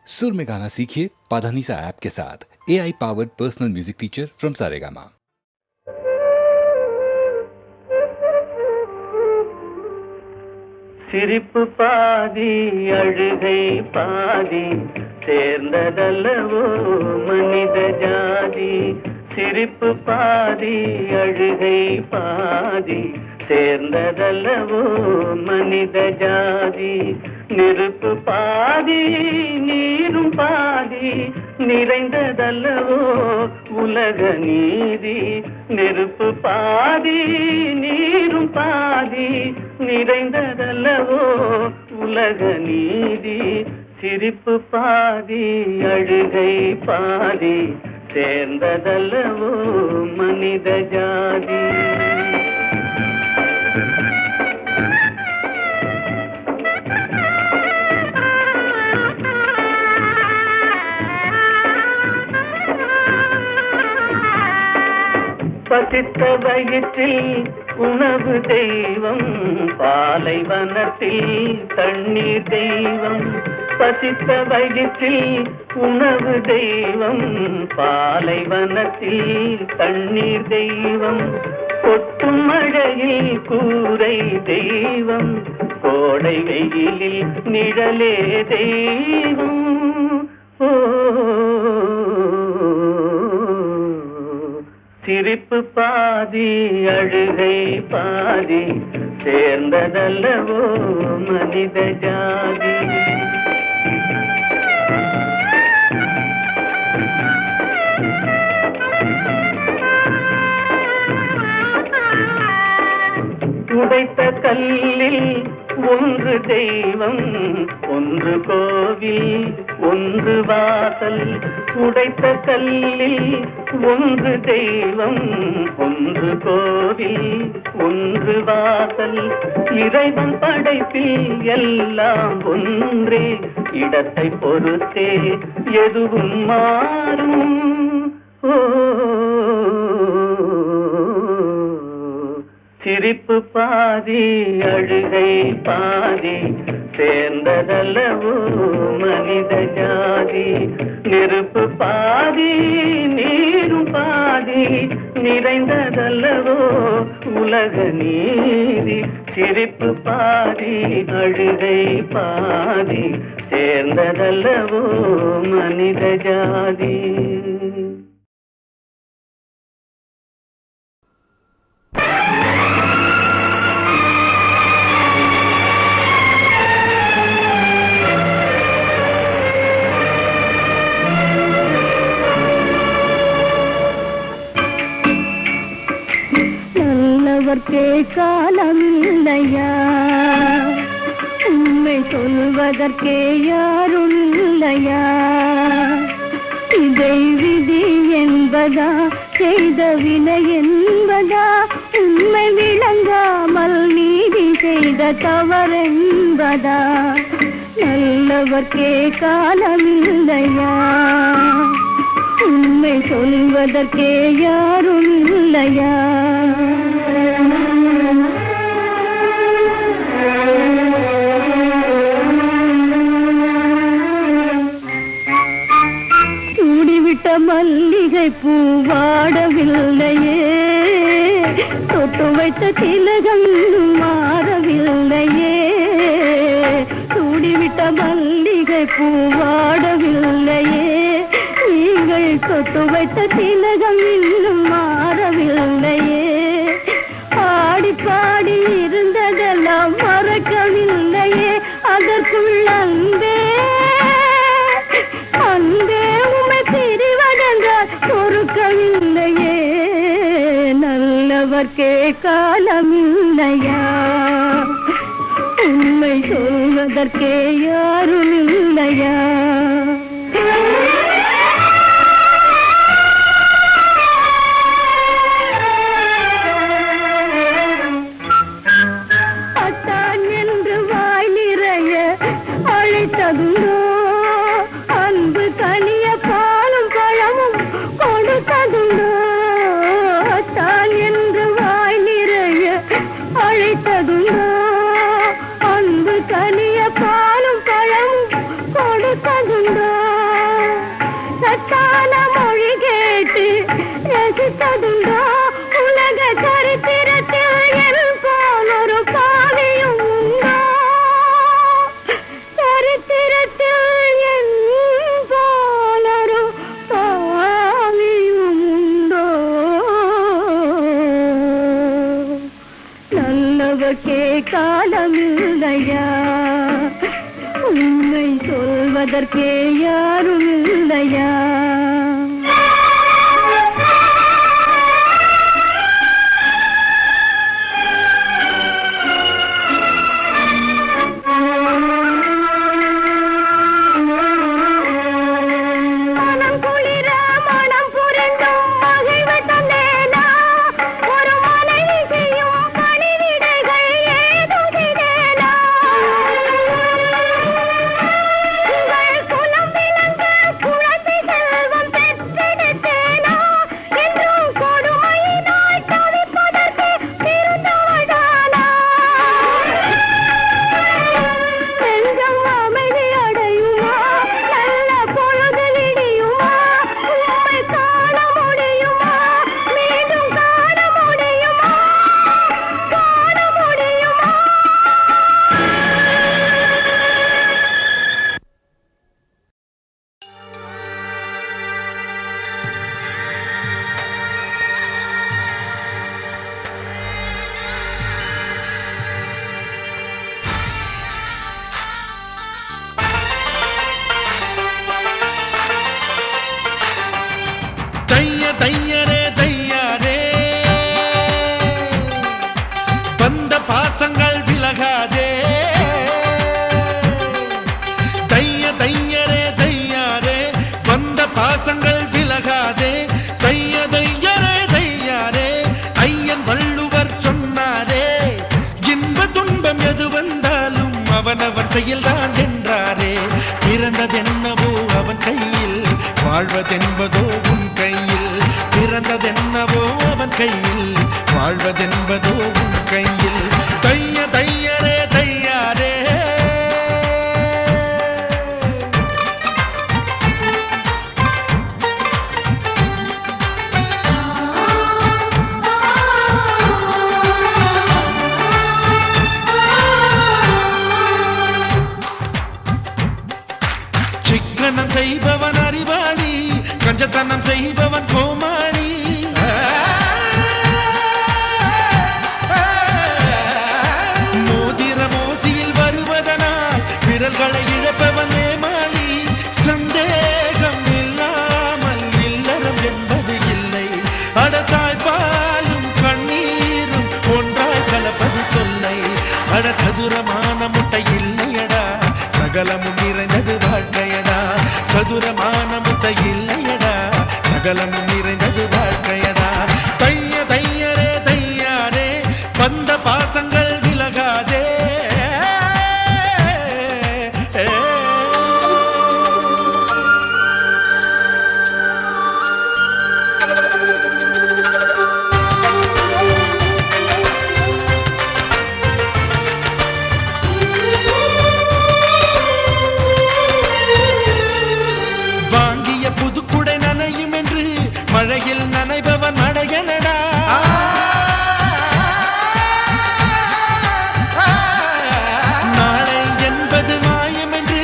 सुर में गाना सीखिए पाधानीसा ऐप के साथ। AI powered personal music teacher from Saregama. சிரிப்பு பாதி அழுகை பாதி சேர்ந்ததல்லவோ மனித ஜாதி. சிரிப்பு பாதி அழுகை பாதி சேர்ந்ததல்லவோ மனித ஜாதி. நெருப்பு பாதி நீரும் பாதி நிறைந்ததல்லவோ உலக நீதி. நெருப்பு பாதி நீரும் பாதி நிறைந்ததல்லவோ உலக நீதி. சிரிப்பு பாதி அழுகை பாதி சேர்ந்ததல்லவோ மனித ஜாதி. பசித்த வயிற்றில் உணவு தெய்வம், பாலைவனத்தில் தண்ணீர் தெய்வம். பசித்த வயிற்றில் உணவு தெய்வம், பாலைவனத்தில் தண்ணீர் தெய்வம். கொட்டும் மழையில் கூரை தெய்வம், கோடை வெயிலில் நிழலே தெய்வம். ஓ சிரிப்பு பாதி அழுகை பாதி சேர்ந்ததல்லவோ மனித ஜாதி. உடைத்த கல்லில் ஒன்று தெய்வம், ஒன்று கோவில், ஒன்று வாசல். உடைத்த கல்லில் ஒன்று தெய்வம், ஒன்று கோவில், ஒன்று வாசல். இறைவன் படைப்பில் எல்லாம் ஒன்றே, இடத்தை பொறுத்தே எதுவும் மாறும். ஓ சிரிப்பு பாதி அழுகை பாதி சேர்ந்ததல்லவோ மனித ஜாதி. நெருப்பு பாதி நீரும் பாதி நிறைந்ததல்லவோ உலக நீதி. சிரிப்பு பாதி அழுகை பாதி சேர்ந்ததல்லவோ மனித ஜாதி. நல்லவர்க்கே காலமில்லையா, உண்மை சொல்வதற்கே யாரும் இல்லையா. இதை விதி என்பதா, செய்த வினை என்பதா, உண்மை விளங்காமல் நீதி செய்த தவறென்பதா. நல்லவர்க்கே காலமில்லையா, உண்மை சொல்வதற்கே யாரும் இல்லையா. சூடிவிட்ட மல்லிகை பூவாடவில்லையே, தொட்டு வைத்த திலகம் மாறவில்லையே. சூடிவிட்ட மல்லிகை பூவாடவில்லையே, நீங்கள் தொட்டு வைத்த திலகம் இன்னும் மாறவில்லையே. பாடி பாடி இருந்ததெல்லாம் மறக்கவில்லையே, அதற்குள் அன்பே அன்பே உமை பிரிவதென்றால் பொறுக்கவில்லையே. நல்லவர்க்கே காலமில்லையா, உண்மை சொல்வதற்கே யாரும் இல்லையா. அத்தான் என்று வாய் நிறைய அழைத்ததுண்டோ, அன்பு தனிய பாலும் பழமும் கொடுத்ததுண்டோ. அத்தான் என்று வாய் நிறைய அழைத்ததுண்டோ, அன்பு தனிய பாலும் பழமும் கொடுத்த ரசித்ததுண்டோ சத்தான மொழி கேட்டு ரசித்ததுண்டோ உலக சரித்திரத்தில் என் போல் ஒரு பாவியும் உண்டோ சரித்திரத்தில் என் போல் ஒரு பாவியும் உண்டோ நல்லவர்க்கே காலமில்லையா உண்மை சொல்வதற்கே யாரும் இல்லையா மனம் குளிர மனம் புரண்டும் மகிழ்வு தந்தேனா ஒரு மனைவி செய்யும் பணிவிடைகள் ஏதும் செய்தேனா உங்கள் குலம் விளங்க குழந்தை செல்வம் பெற்றெடுத்தேனா என்றும் கொடுமையினால் தவிப்பதற்கு பிறந்தவளானா நெஞ்சம் அமைதி அடையுமா நல்ல பொழுது விடியுமா உம்மை காண முடியுமா மீண்டும் காண முடியுமா காண முடியுமா தைய தையரே தையாரே வந்த பாசங்கள் விலகாதே தைய தையரே தையாரே வந்த பாசங்கள் விலகாதே தைய தையரே தையாரே ஐயன் வள்ளுவர் சொன்னாரே இன்ப துன்பம் எது வந்தாலும் அவனவன் செயல்தான் என்றாரே பிறந்ததென்னவோ அவன் கையில் வாழ்வதென்பதோ உன் கையில் பிறந்ததென்னவோ அவன் கையில் வாழ்வதென்பதோ உன் கையில் தைய தையரே தையாரே சிக்கனம் செய்பவன் அறிவாளி கஞ்சத்தனம் செய்பவன் கோமாளி மோதிர மோசியில் வருவதனால் விரல்களை இழப்பவன் ஏமாளி சந்தேகம் இல்லாமல் இல்லறம் என்பது இல்லை அடத்தாய் பாலும் கண்ணீரும் ஒன்றாய் கலப்பது தொல்லை அட சதுரமான முட்டை இல்லையடா சகலமும் நிறைந்தது வாழ்க்கையடா சதுரமான முட்டை இல்லையடா சகலமும் நிறைந்தது வாழ்க்கையடா தைய தையரே தையாரே வந்த பாசங்கள் விலகாதே வாங்கிய புதுக்குடை நனையும் என்று மழையில் நனைபவன் மடையனடா நாளை என்பது மாயம் என்று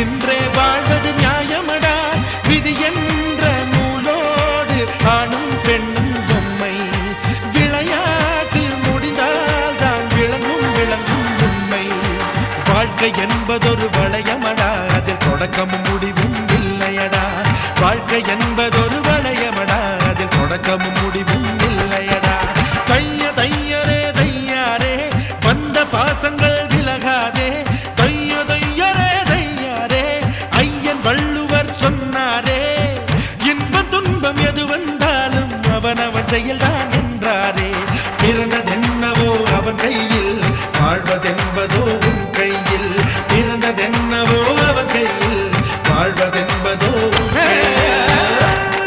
இன்றே வாழ்வது நியாயமடா விதி என்ற நூலோடு ஆணும் பெண்ணும் பொம்மை விளையாட்டு முடிந்தால் தான் விளங்கும் விளங்கும் உண்மை வாழ்க்கை என்பதொரு வளையமடா அதில் தொடக்கமும் முடிவும் இல்லையடா வாழ்க்கை என்பதொரு வளையமடா அதில் தொடக்கமும் முடிவும் இல்லையடா தைய தையரே தையாரே வந்த பாசங்கள் விலகாதே தைய தையரே தையாரே ஐயன் வள்ளுவர் சொன்னாரே இன்பம் துன்பம் எது வந்தாலும் அவனவன் செயல்தான் என்றாரே பிறந்ததென்னவோ அவன் கையில் வாழ்வதென்பதோ உன் கையில் பிறந்ததென்னவோ அவன் கையில் வாழ்வதென்பதோ உன் கையில்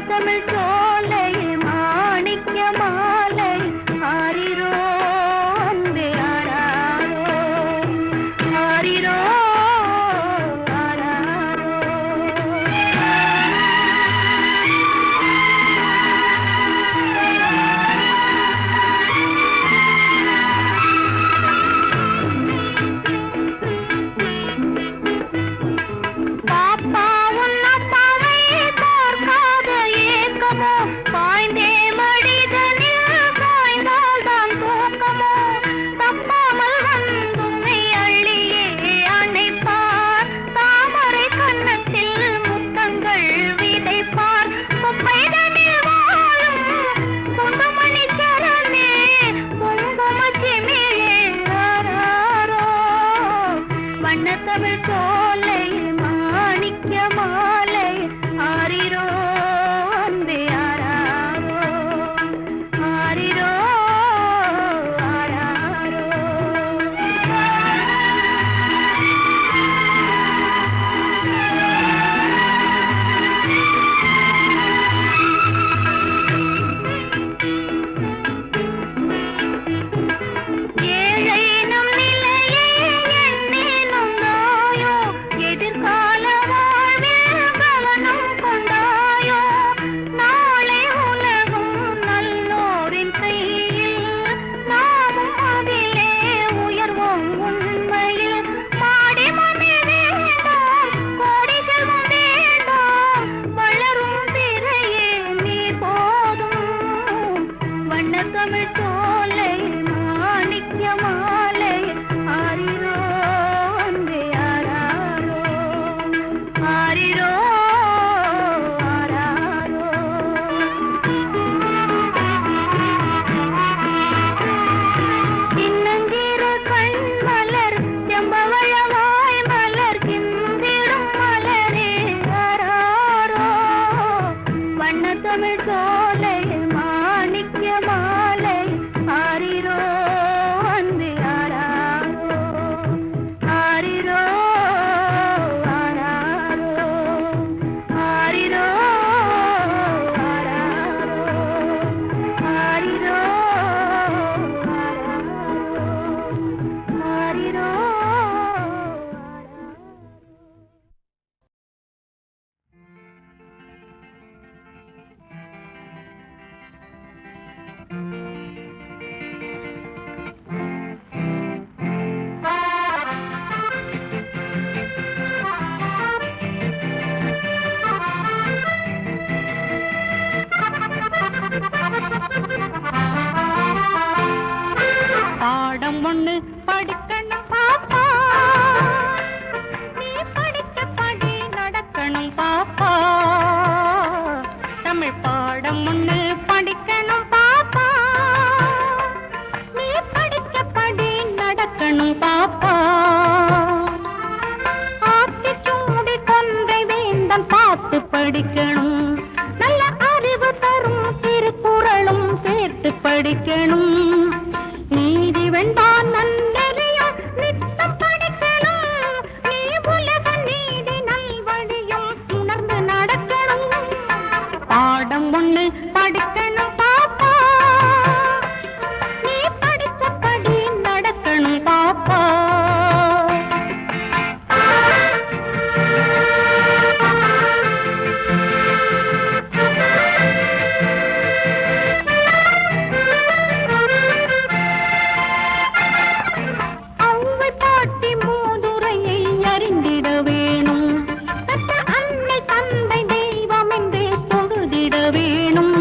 தமிழ் சோலை மாணிக்க மாலை ஆரிரோ அன்பே ஆராரோ ஆரிரோ தமிழ் சோலை மாணிக்க மாலை ஆரிரோ அன்பே ஆராரோ ஆரிரோ ஆராரோ ஏழை நம் நிலையே எண்ணேனும் நாயோ எதிர்கால வாழ்வில் கவனம் கொண்டாயோ நாளை உலகம் நல்லோரின் கையில் நாமும் அதிலே உயர்வோம் உண்மையில் மாடி மணி வேண்டாம் கோடி செல்வம் வேண்டாம் வளரும் திரையே நீ போதும் வண்ண தமிழ் சோலை மாணிக்க மாலை ஆரிரோ அன்பே ஆராரோ ஆரிரோ ஆராரோ சின்னஞ்சிறு கண் மலர் செம்பவள வாய் மலர் கிந்திடும் மலரே ஆராரோ வண்ண தமிழ் சோலை மாணிக்க மாலை ஆரிரோ அன்பே ஆராரோ ஆரிரோ ஆராரோ ஆரிரோ ஆராரோ ஆரிரோ ஆரிரோ பாடம் ஒண்ணு படிக்கணும் பாப்பா நீ படிக்க படி நடக்கணும் பாப்பா தமிழ் பாடம் ஒண்ணு படிக்கணும் பாப்பா நீ படிக்க படி நடக்கணும் பாப்பா ஆத்திச்சூடி கொன்றை வேந்தன் பார்த்து படிக்கணும் நல்ல அறிவு தரும் திருக்குறளும் சேர்த்து படிக்கணும் நீதி வெண்பான் நன்னெறியும் நித்தம் படிக்கணும் நீ உலக நீதி நல்வழியும் உணர்ந்து நடக்கணும் பாடம் ஒண்ணு படிக்கணும் பாப்பா நீ படித்தபடி நடக்கணும் பாப்பா அவ்வை பாட்டி மூதுரையை அறிந்திட வேணும் பெற்ற அன்னை தந்தை தெய்வம் என்றே தொழுதிட வேணும்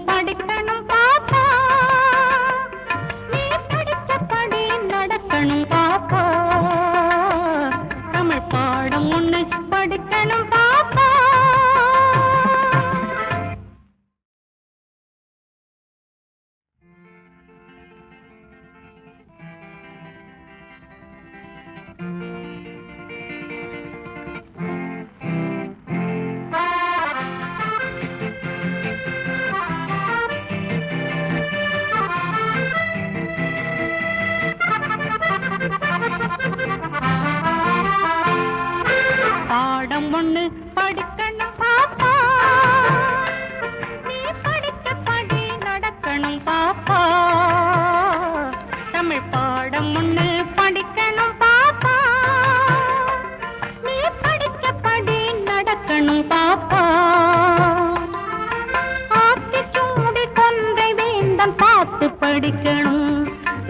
படிக்கணும் பாப்பா, நீ படிச்சபடி நடக்கணும் பாப்பா, தமிழ் பாடம் ஒண்ணு படிக்கணும் பாப்பா. பாடம் ஒண்ணு படிக்கணும் பாப்பா, நீ படிச்சபடி நடக்கணும் பாப்பா, தமிழ் பாடம் ஒண்ணு படிக்கணும் பாப்பா, நீ படிச்சபடி நடக்கணும் பாப்பா. ஆத்தி சூடி கொன்றை வேந்தன் பார்த்து படிக்கணும்,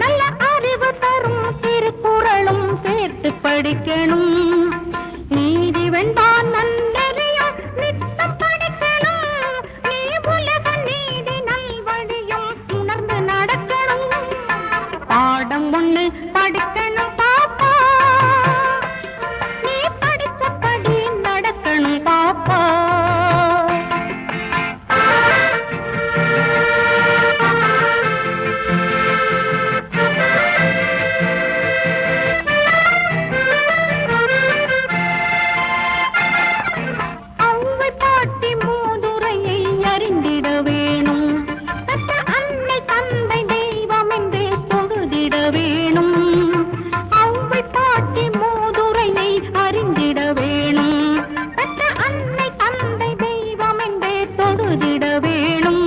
நல்ல அறிவு தரும் திருக்குறளும் சேர்த்து படிக்கணும். நீதி வென்பான் நன்னெறியும் நித்தம் படிக்கணும், நீ உலக நீதி நல்வழியும் உணர்ந்து நடக்கணும். பாடம் ஒண்ணு படிக்கணும் பாப்பா, நீ படிச்சபடி நடக்கணும் பாப்பா. அவ்வை பாட்டி மூதுரையை அறிந்திட வேணும், பெற்ற அன்னை தந்தை தெய்வம் என்றே தொழுதிட வேணும். அவ்வை பாட்டி மூதுரையை அறிந்திட வேணும், பெற்ற அன்னை தந்தை தெய்வம் என்றே தொழுதிட வேணும்.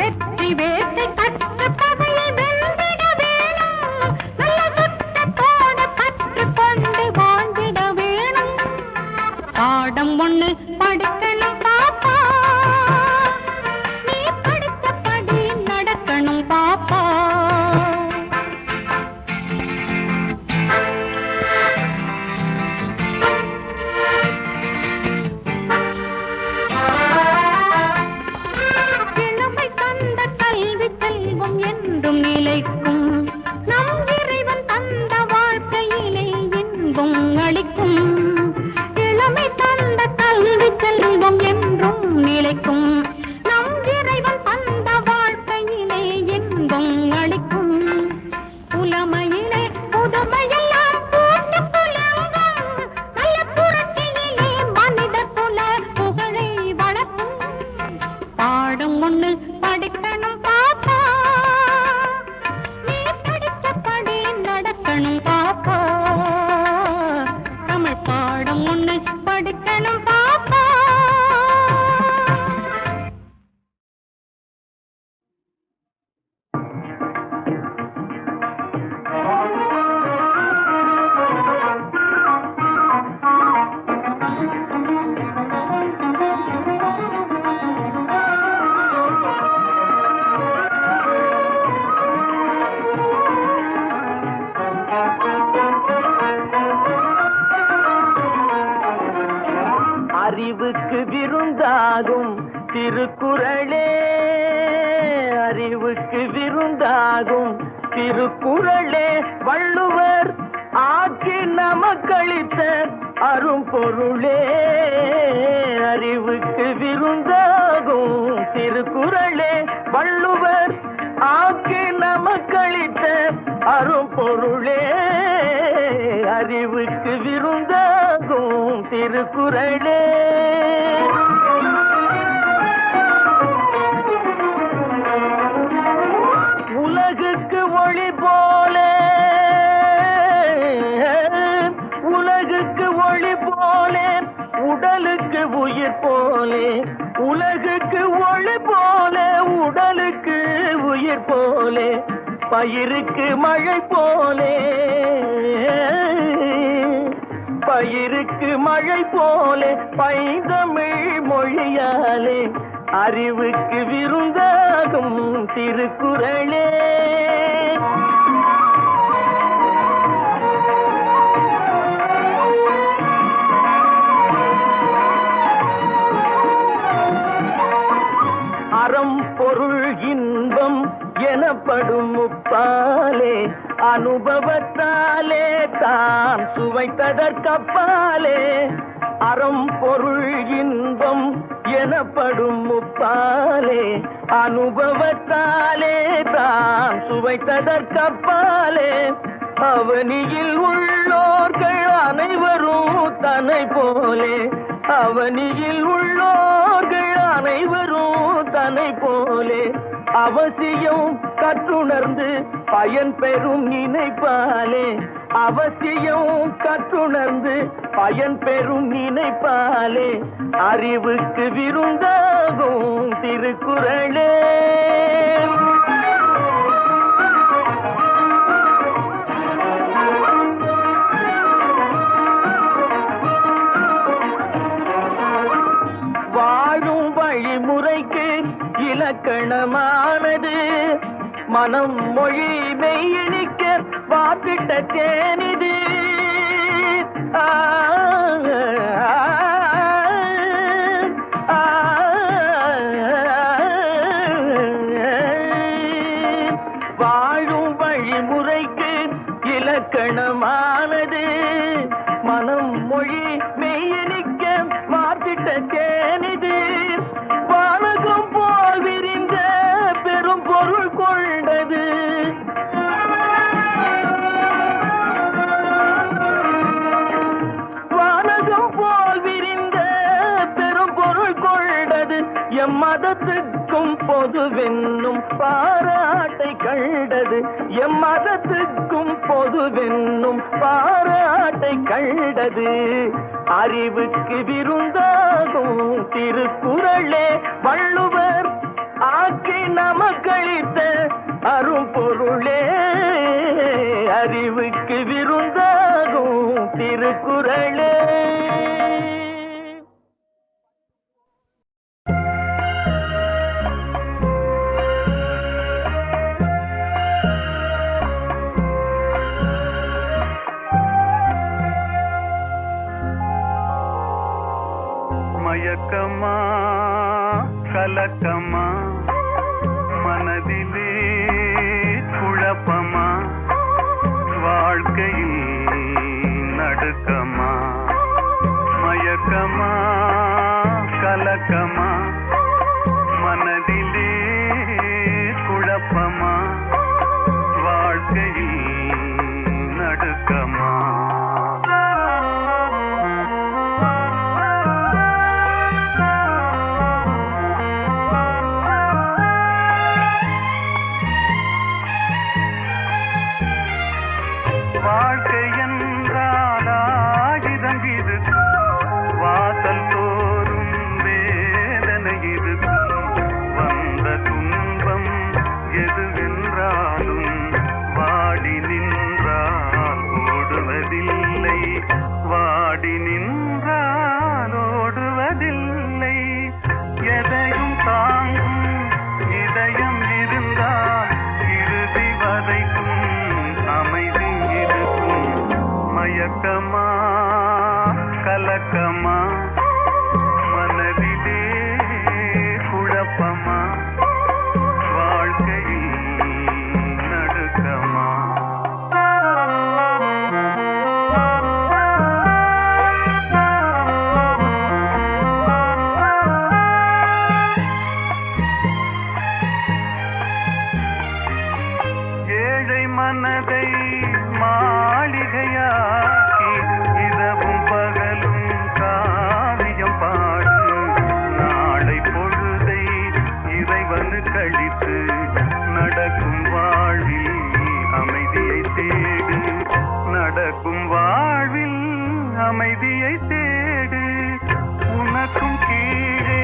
வெற்றி வேட்டை கற்ற பகையை வென்றிட வேணும், நல்ல சுத்தத்தோடு கற்றுக்கொண்டு வாழ்ந்திட வேணும். பாடம் ஒண்ணு படிக்கணும் பாப்பா, நீ படிச்சபடி நடக்கணும் பாப்பா. இளமை தந்த கல்வி செல்வம் என்றும் நிலைக்கும், நம் இறைவன் தந்த வாழ்க்கையிலே இன்பம் அளிக்கும். இளமை தந்த கல்வி செல்வம் என்றும் நிலைக்கும், நம் இறைவன் தந்த வாழ்க்கையிலே இன்பம் அளிக்கும். புலமையிலே புதுமையெல்லாம் கூட்டு புலங்கும், நல்ல புரட்சியிலே மனித குல புகழை வளர்க்கும். பாடம் ஒண்ணு படிக்கணும் பாப்பா, நீ படிச்சபடி நடக்கணும் பாப்பா, தமிழ் பாடம் ஒண்ணு படிக்கணும் பாப்பா. அறிவுக்கு விருந்தாகும் திருக்குறளே, அறிவுக்கு விருந்தாகும் திருக்குறளே, வள்ளுவர் ஆக்கி நமக்களித்த அரும்பொருளே. அறிவுக்கு விருந்தாகும் திருக்குறளே, வள்ளுவர் ஆக்கி நமக்களித்த அரும்பொருளே. அறிவுக்கு விருந்தாகும் திருக்குறளே. உலகுக்கு ஒளி போல, உலகுக்கு ஒளி போல, உடலுக்கு உயிர் போலே. உலகுக்கு ஒளி போல, உடலுக்கு உயிர் போலே. பயிருக்கு மழை போலே, பயிருக்கு மழை போலே, பைந்தமிழ் மொழியாலே. அறிவுக்கு விருந்தாகும் திருக்குறளே. அறம் அறம் பொருள் இன்பம் எனப்படும் முப்பாலே அனுபவத்தாலே தான் சுவைத்ததற்கப்பாலே அறம் பொருள் இன்பம் எனப்படும் முப்பாலே அனுபவத்தாலே தான் சுவைத்ததற்கப்பாலே அவனியில் உள்ளோர்கள் அனைவரும் தன்னை போலே அவனியில் உள்ளோர்கள் அனைவரும் தன்னை போலே அவசியம் கற்றுணர்ந்து பயன் பெறும் நினைப்பாலே அவசியம் கற்றுணர்ந்து பயன் பெறும் நினைப்பாலே அறிவுக்கு விருந்தாகும் திருக்குறளே வாழும் வழிமுறைக்கு இலக்கணமானது மனம் மொழி மெய்யணிக்க வாத்திட்ட தேனிது வாழும் வழிமுறைக்கு இலக்கணமானது மனம் மொழி மெய்யணிக்க வாத்திட்ட தேனிது வானகம் போல் விரிந்த பெரும் பொருள் கொண்டது வானகம் போல் விரிந்த பெரும் பொருள் கொண்டது எம்மதத்துக்கும் பொதுவென்னும் பாராட்டை கண்டது எம்மதத்துக்கும் பொதுவென்னும் பாராட்டை கண்டது அறிவுக்கு விருந்தாகும் திருக்குறளே வள்ளுவர் ஆக்கி நமக்களித்த அரும்பொருளே அறிவுக்கு விருந்தாகும் திருக்குறளே மயக்கமா கலக்கமா மனதிலே குழப்பமா வாழ்க்கையில் நடுக்கமா மயக்கமா கலக்கமா மனதிலே குழப்பமா வாழ்க்கையில் நடுக்கமா வாழ்க்கை என்றால் ஆயுதம் இது வாசல் தோறும் வேதனை இது வந்த துன்பம் எதுவென்றாலும் வாடி நின்றால் ஓடுவதில்லை வாடி நின்றால் ஓடுவதில்லை எதையும் தாங்கும் இதயம் இருந்தால் இறுதி வரைக்கும் அமைதி இருக்கும் மயக்கமா கலக்கமா மனதிலே குழப்பமா வாழ்க்கையில் நடுக்கமா ஏழை மனதை மாளிகையாக்கி இரவும் பகலும் காவியம் பாடு நாளை பொழுதை இறைவனு கழித்து நடக்கும் வாழ்வில் அமைதியை தேடு நடக்கும் வாழ்வில் அமைதியை தேடு உனக்கும் கீழே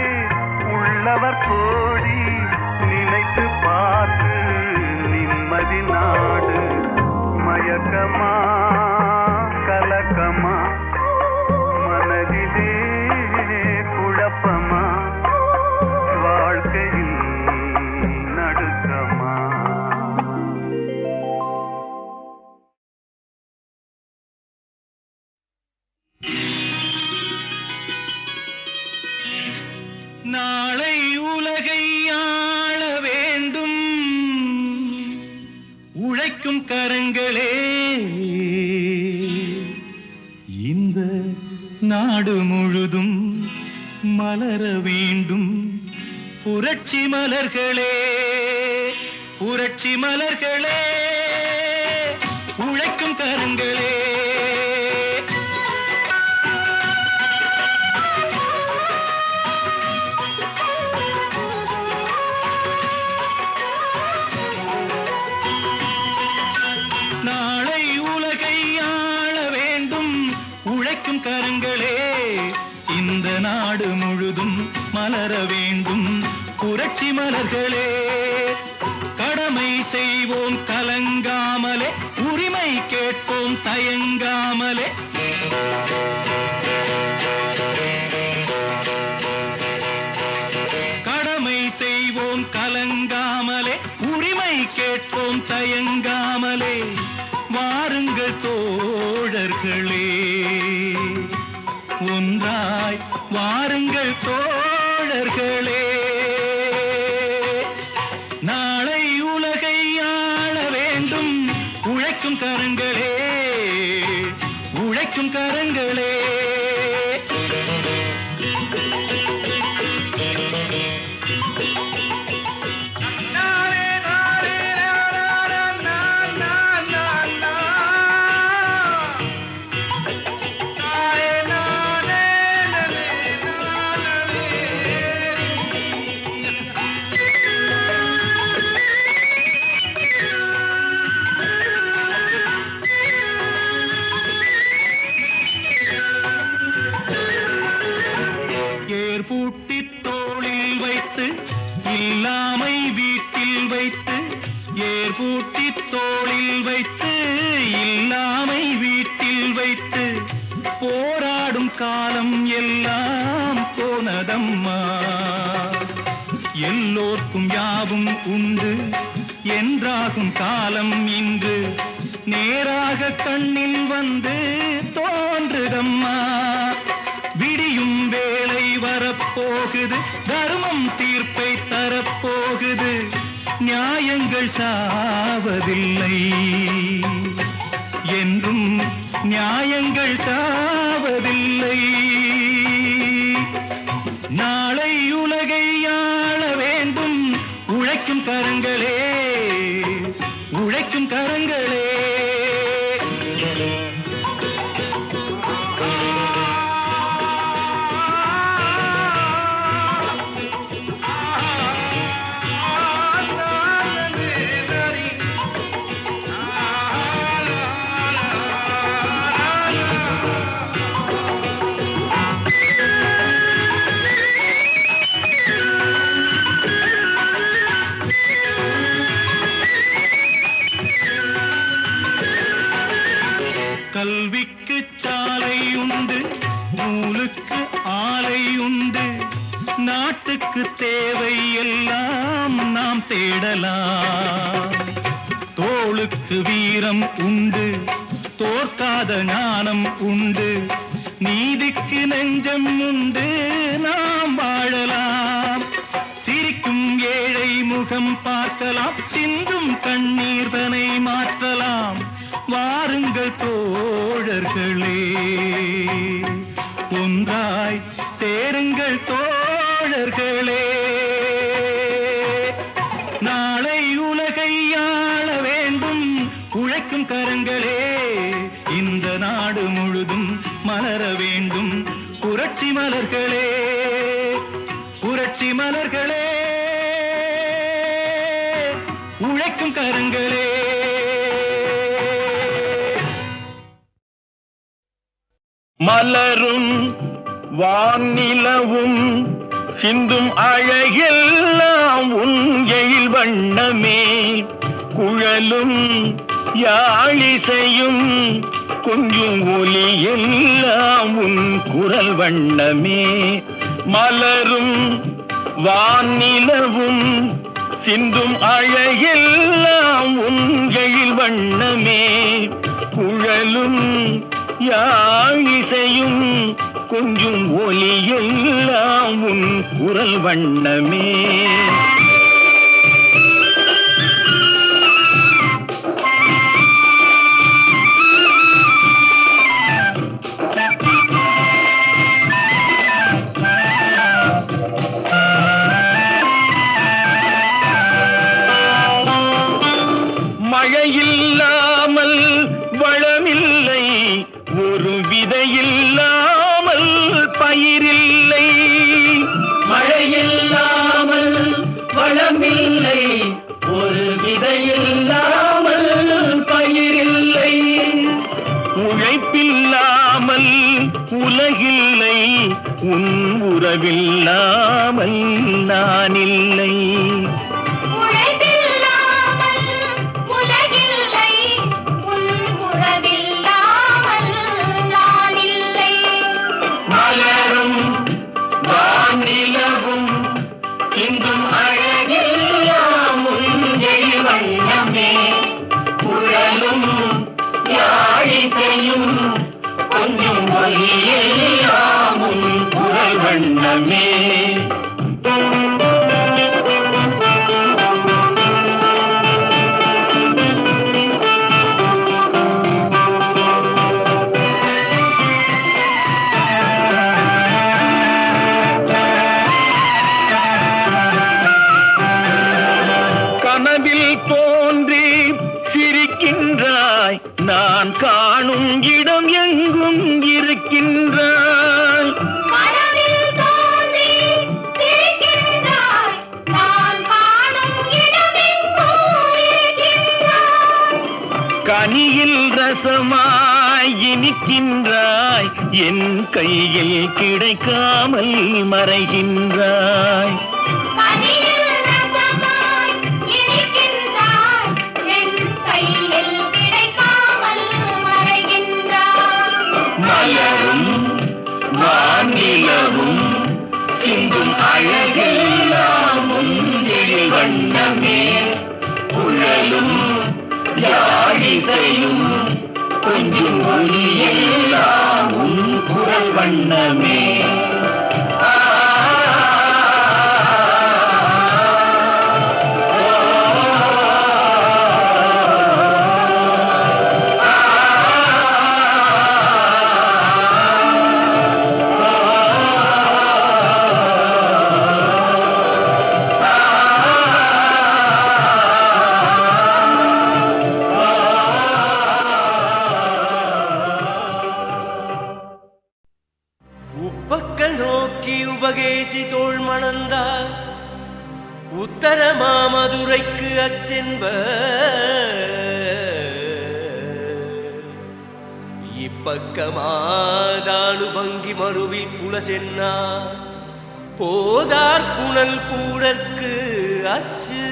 உள்ளவர் கோடி நினைத்து பார்த்து நிம்மதி நாடு மயக்கமா கலக்கமா மனதிலே குழப்பமா வாழ்க்கையில் நடுக்கமா நாளை உலகை உழைக்கும் கரங்களே இந்த நாடு முழுதும் மலர வேண்டும் புரட்சி மலர்களே புரட்சி மலர்களே உழைக்கும் கரங்களே நாளை உலகை ஆள வேண்டும் உழைக்கும் கரங்களே இந்த நாடு முழுதும் மலர வேண்டும் புரட்சி மலர்களே கடமை செய்வோம் கலங்காமலே உரிமை கேட்போம் தயங்காமலே கடமை செய்வோம் கலங்காமலே உரிமை கேட்போம் தயங்காமலே வாருங்கள் தோழர்களே ஒன்றாய் வாருங்கள் தோழர்களே நாளை உலகை ஆள வேண்டும் உழைக்கும் கரங்களே உழைக்கும் கரங்களே ஏர்பூட்டி தோளில் வைத்து இல்லாமை வீட்டில் வைத்து ஏர்பூட்டி தோளில் வைத்து இல்லாமை வீட்டில் வைத்து போராடும் காலம் எல்லாம் போனதம்மா எல்லோர்க்கும் யாவும் உண்டு என்றாகும் காலம் இன்று நேராக கண்ணில் வந்து தோன்றுதம்மா விடியும் வேளை வரப்போகுது தர்மம் தீர்ப்பை தரப்போகுது நியாயங்கள் சாவதில்லை என்றும் நியாயங்கள் சாவதில்லை நாளை உலகை ஆள வேண்டும் உழைக்கும் கரங்களே உழைக்கும் கரங்களே கல்விக்கு சாலை உண்டு நூலுக்கு ஆலை உண்டு நாட்டுக்கு தேவை எல்லாம் நாம் தேடலாம் தோளுக்கு வீரம் உண்டு தோற்காத ஞானம் உண்டு நீதிக்கு நெஞ்சம் உண்டு நாம் வாழலாம் சிரிக்கும் ஏழை முகம் பார்க்கலாம் சிந்தும் கண்ணீர் தனை மாற்றலாம் வாருங்கள் தோழர்களே ஒன்றாய் சேருங்கள் தோழர்களே நாளை உலகை ஆள வேண்டும் உழைக்கும் கரங்களே இந்த நாடு முழுதும் மலர வேண்டும் புரட்சி மலர்களே புரட்சி மலர்களே உழைக்கும் கரங்களே மலரும் வானிலவும் சிந்தும் அழகெல்லாம் உன் எழில் வண்ணமே குழலும் யாழிசையும் கொஞ்சும் ஒலி எல்லாம் உன் குரல் வண்ணமே மலரும் வானிலவும் சிந்தும் அழகெல்லாம் உன் எழில் வண்ணமே குழலும் யாழிசையும் கொஞ்சும் ஒலி எல்லாம் உன் குரல் வண்ணமே மழையில்லாமல் வளமில்லை, ஒரு விதையில்லாமல் பயிரில்லை. மழையில்லாமல் வளமில்லை, ஒரு விதையில்லாமல் பயிரில்லை. உழைப்பில்லாமல் உலகில்லை, உன் உறவில்லாமல் நான் இல்லை. உழைப்பில்லாமல் உலகில்லை, உன் உறவில்லாமல் நான் இல்லை. மலரும் வானிலவும் சிந்தும் அழகெல்லாம் உங்கள் வண்ணமே. குழலும் யாழிசையும் கொஞ்சம் ஒலியெல்லாம் உன் குரல் வண்ணமே. கனவில் தோன்றி சிரிக்கின்றாய், நான் காணும் இடம் எங்கும் இருக்கின்றாய். கனவில் தோன்றி சிரிக்கின்றாய், நான் காணும் இடமெங்கும் இருக்கின்றாய். கனியில் ரசமாய் இனிக்கின்றாய், என் கையில் கிடைக்காமல் மறைகின்றாய். கனியில் ரசமாய் இனிக்கின்றாய், என் கையில் கிடைக்காமல் மறைகின்றாய். மலரும் வானிலவும் சிந்தும் அழகெல்லாம் உங்கள் வண்ணமே. குழலும் யாழிசையும் கொஞ்சம் ஒலியெல்லாம் உன் குரல் வண்ணமே. உப்பக்கள் நோக்கி உபகேசி தோள் மணந்தார், உத்தர மாமதுரைக்கு அச்சென்ப. இப்பக்கமாதானு பங்கி மறுவில் புல சென்னார், போதார் புனல் கூடற்கு அச்சு.